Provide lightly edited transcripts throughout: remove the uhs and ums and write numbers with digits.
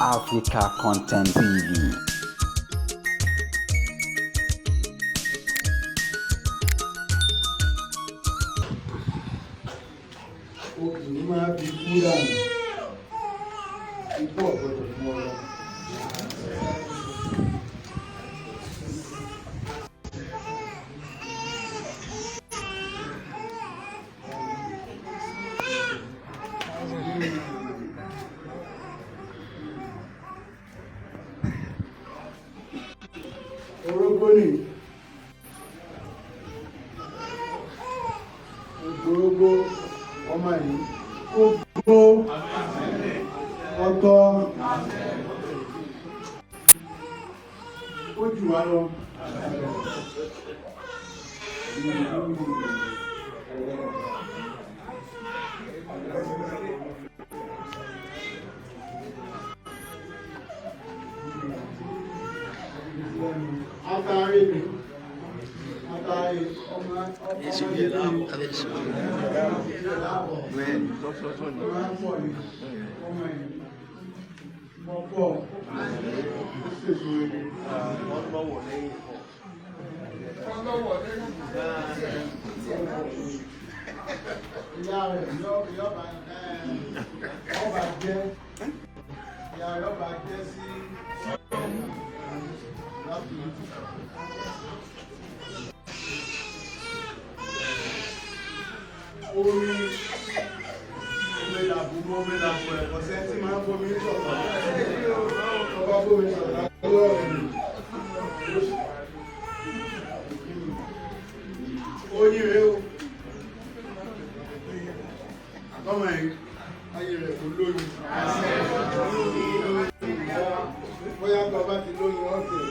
Africa Content TV. Obìnrin máa fi kú dànù ikú ọ̀gbọ́dọ̀ fún ọlọ́. Orógbó ni orógbó ọmọ yìí kó gbó ọtọ ó jù wá lọ. Atari ni atari ọmọ orí omi làbù ẹ̀kọ́ sẹ́ńtì máa ń bomi sọ̀tọ̀ ọba bomi sọ̀tọ̀ lọ́wọ́ rẹ̀ oyin rẹ̀ o àtọ́mọ̀ ẹ̀ ayé rẹ̀ kò lóyún bóyá tó bá ti lóyún ọ̀tẹ̀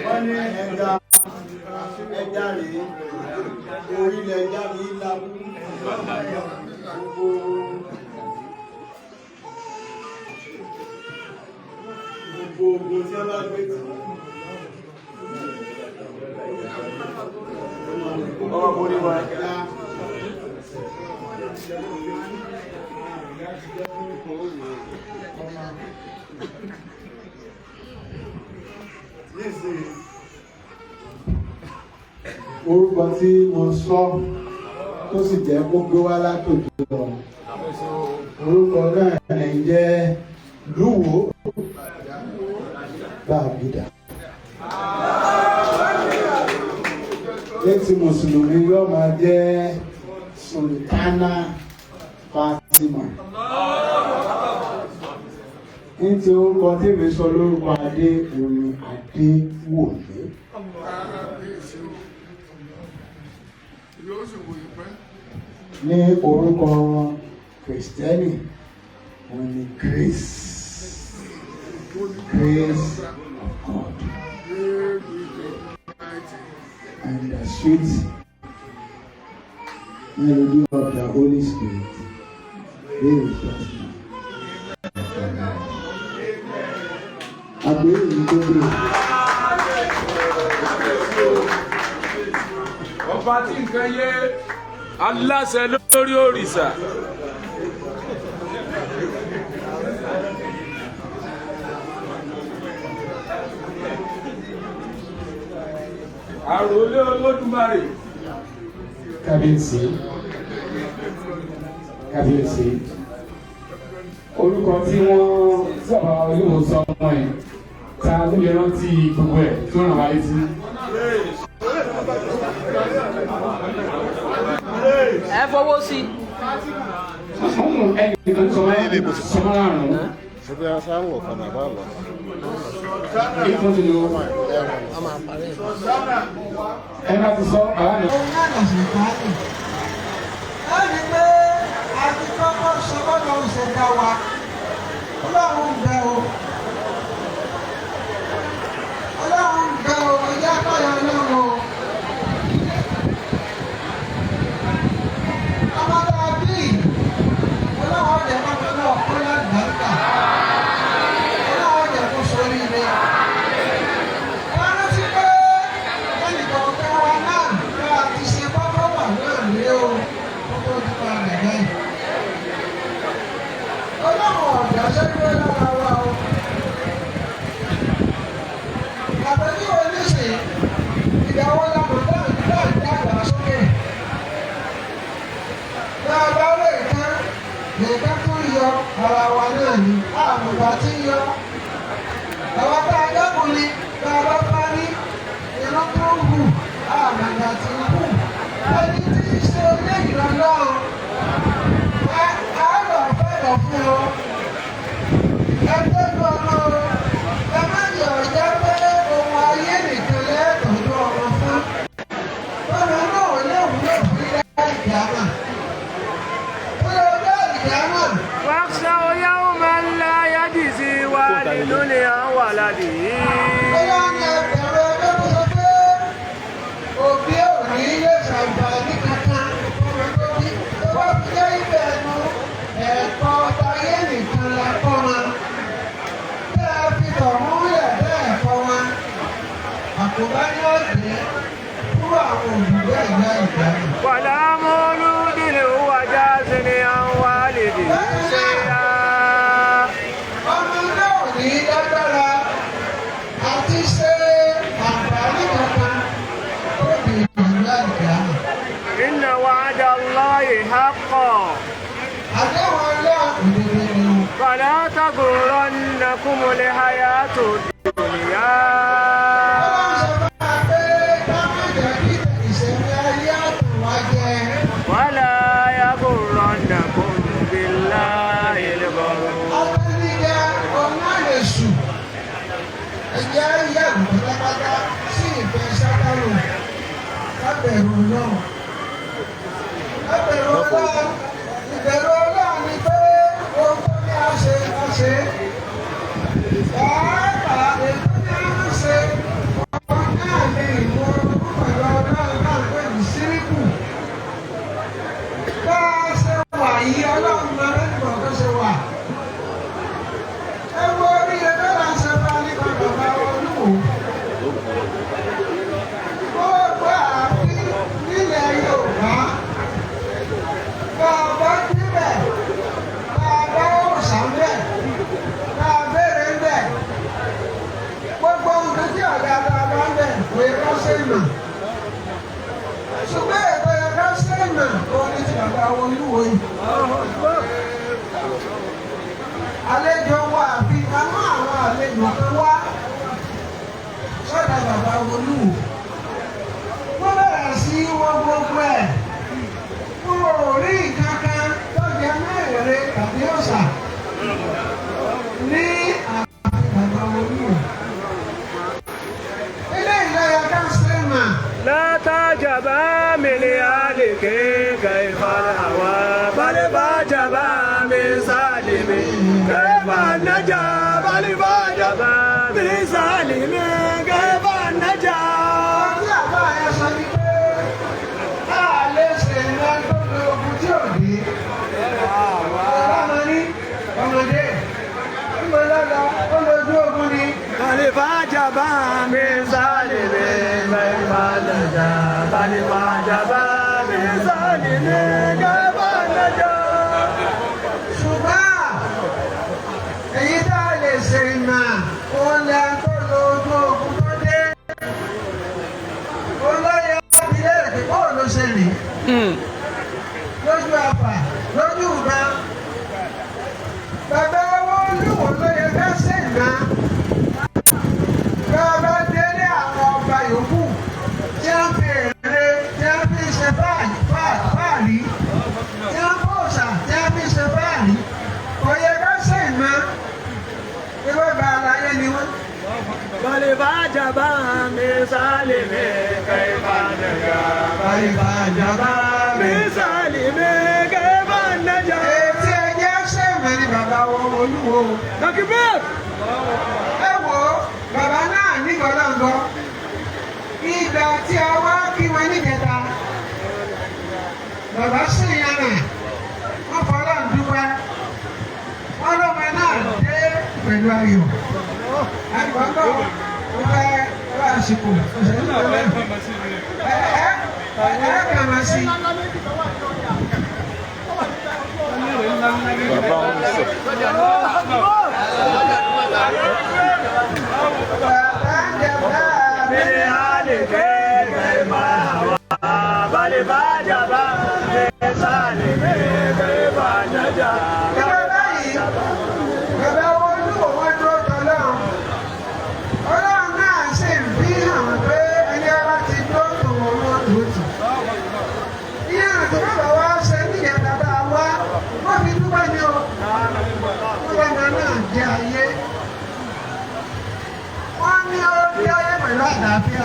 wọ́n ní ẹja rèé orílẹ̀ ẹja ní ìlàbú gbogbo ogun tí a bá gbé tí ọwọ́ borí wa ẹja orúkọ tí mo sọ tó sì jẹ́ kó gbé wá látòkè lọ orúkọ náà ń jẹ́ Lúwo Bàgídà létí mùsùlùmí yóò máa jẹ́ Sultana Fatima ní ti orúkọ tí mi sọ lórúkọ adé òní Adéwòye. Ní orúkọ Kristẹni wọn ni Grace of God and the sweet melody of the Holy Spirit be with us now. Àgbèrè yìí tó dé. Ọba tí nǹkan yé aláṣẹ lórí òrìṣà. Àròlé Olódùmarè. Kábíyèsí kábíyèsí orúkọ tí wọ́n sábà olówó sọ ọmọ ẹ̀ ta ló lè rántí gbogbo ẹ̀ tó ràn wá létí. Ẹ fọwọ́ sí. Ẹnì kan sọ márùn-ún. Ṣùgbọ́n a sáà ń wọ̀ kan àbá lọ. Ìfún ti lo ẹ bá ti sọ àwọn àná. Ẹ rí pé a ti kọ́kọ́ sọ bọ́dọ̀ ìṣẹ̀dá wa. Ọlọ́run ń bẹ o. Ọlọ́run ń bẹ o. Ẹjẹ́ àpáyọ Ọlọ́run o. Ọmọdé bí Ọlọ́run ọ̀dẹ̀ máa ń lọ nìkan tó yọ ara wa náà ní àmùgbà tí yọ. Àwọn tá a dọ́kùnrin tá a bá parí iná tó ń hù àmàgbà tí ń hù. Ẹni tí ń ṣe eléyìí lọ́lọ́run á lọ fẹ́ràn fún ọ. Ẹgbẹ́ gbọ́dọ̀ ẹ má yọ̀ jẹ́ pé ohun ayé nìkan lẹ́ẹ̀tọ́jú ọmọ fún. Ọmọ náà lè wúlò fún ilé ìdáná. واخشوا يوما لا يجزي والد عن ولده. Òbí ò ní lè ṣàǹfààní kankan tó bí tó bá fi jẹ́ ìbẹ̀nu ẹ̀kọ́ táyé nìkan la kọ́ wọn. Tẹ́ ẹ fi tọ̀hún lẹ̀ bẹ́ẹ̀ kọ́ wọn. Àkóbá ní ọ̀dẹ́ fún àwọn òbí bẹ́ẹ̀ ìyá ìgbà yìí. ولا مولود هو جاز عن والده شيئا. Ọmọ náà ò ní lágbára àti ṣe àǹfààní kankan tó bí ìyá ìgbà yìí. إن وعد الله حق Àdéhùn ọlọ́run òdodo ni. فلا تغرنكم الحياة الدنيا. ولا يغرنكم بالله الغرور. Ìbẹ̀rù Ọlọ́run ni pé ohun tó ní a ṣe a ṣe. Pàápàá ètò ní a ṣe ọmọ náà ní ìmú pẹ̀lú Ọlọ́run náà pé ní síríkù. Bá a ṣe wà yí Ọlọ́run máa ń bọ̀ tó ṣe wà. Ẹ wo orí ẹgbẹ́ náà ṣe bá nípa bàbá Olúwo. Gbogbo àbí nílẹ̀ Yorùbá. Bàbá níbẹ̀, bàbá òṣàmbẹ̀, bàbá èrè ń bẹ̀. Gbogbo nǹkan tí ọ̀gá bàbá ń bẹ̀ kò yẹ ká ṣe ìmọ̀. Ṣùgbọ́n ètò yẹ ká ṣe ìmọ̀ kó ní ti bàbá Olúwo yìí. Àlejò wa àbí àwọn àlejò kan wá sọ́dọ̀ bàbá Olúwo. Wọ́n bẹ̀rẹ̀ sí wọ́n gbogbo ẹ̀. Wọ́n ò rí nǹkan kan tó jẹ mẹ́rẹ̀ẹ́rẹ́ tàbí ọ̀sà ní ààfin bàbá Olúwo. Ilé ìlẹ́yà ká ṣe mà. لا تعجبا من آلك كيف الهوى بل بعجبا من سالم كيف النجا بل بعجبا من سالم كيف النجا. Ọdún àbá ẹ̀ sọ ní pé a lè ṣe iná tó lo ogun tí ò dé. Ọlọ́mọ ní ọmọdé. Níbo lọ́lọ́ ó lójú ogun ni. بل بعجبا من سالم كيف النجا بل بعجبا من سالم كيف النجا. Ṣùgbọ́n èyí tá a lè ṣe ìmọ̀ òun lẹ tó lo ojú ogun tó dé. Olóyè ilé èdè bóun ló ṣe rìn. Lójú àpà, lójú ìgbà. Bàbá Olúwo ló yẹ ká ṣe ìmọ̀. Bàbá délé àwọn ọba yòókù tí wọ́n fi èrè tí wọ́n fi ṣe fáàrí. Tí wọ́n bọ̀ọ̀sà tí wọ́n fi ṣe fáàrí. Kò yẹ ká ṣe ìmọ̀. Ewé bá aláyé ni wọ́n. بل بعجبا من سالم كيف النجا بل بعجبا من سالم كيف النجا. Etí ẹjẹ́ ṣèmọ̀ ni bàbá Olúwo. تكبير. Ẹ wo bàbá náà ní gbọ́dọ̀gbọ́. Ìgbà tí a wá kí wọn níjẹta. Bàbá ṣèyànà. Wọ́n fọlọ́ ń dúpẹ́. Wọ́n lọ́mọ náà dé pẹ̀lú ayọ̀. Àgbọ̀ngàn ó fẹ́ wá àsìkò. Ẹ kà máa sí. بل بعجبا من سالم كيف النجا àlàáfíà.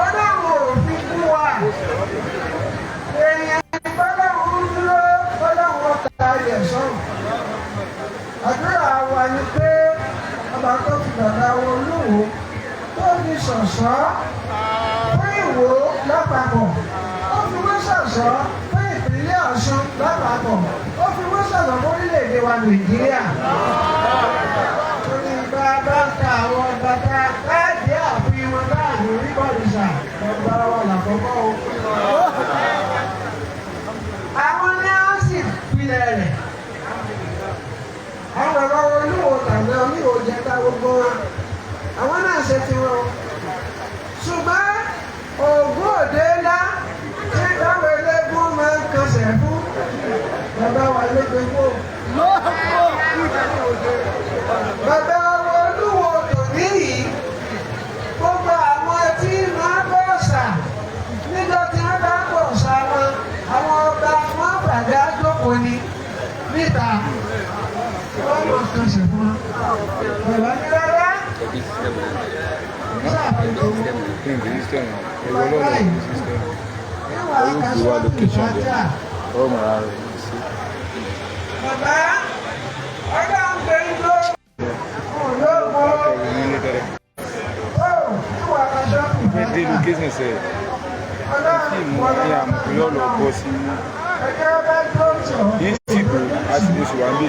Ọlọ́run ò fi kú wa. Èèyàn Ọlọ́run dúró Ọlọ́run ọ̀tá rẹ̀ sọ̀rọ̀. Àdúrà wa ni pé ọba tó fi bàbá wọn Olúwo tó fi ṣọ̀ṣọ́ fún Ìwó lápapọ̀. Ó fi wọ́n ṣọ̀ṣọ́ fún ìpínlẹ̀ Ọ̀ṣun lápapọ̀. Ó fi wọ́n ṣọ̀ṣọ́ fún orílẹ̀-èdè wa Nàìjíríà. Torí bàbá ta àwọn bàbá káàdì àfihàn káàdì orí bọ̀dìṣà ọba wa làkọ́kọ́ o. Àwọn ní á sì pilẹ̀ rẹ̀. Àwọn bàbá wọn Olúwo tàbí Oníwò jẹta gbogbo wọn. Àwọn náà ṣe tiwọn. Ṣùgbọ́n Ògún òde ńlá tí táwọn eléégún máa ń kọsẹ̀ fún bàbá wa lóde wò. Bàbá wa Olúwo tòní yìí gbogbo àwọn tí máa bọ̀ ṣà níjọ́ tí wọ́n bá bọ̀ ṣà wọn àwọn ọba wọn bàjẹ́ àjókòó ni níta wọ́n mọ̀ kọsẹ̀ fún wọn. Bàbá ní rárá. Bàbá ọ̀dà ń gbé igbó olóògbé ó ìwà aṣọ ìfẹ́ Yìí sì kú àti oṣù wa ń bí.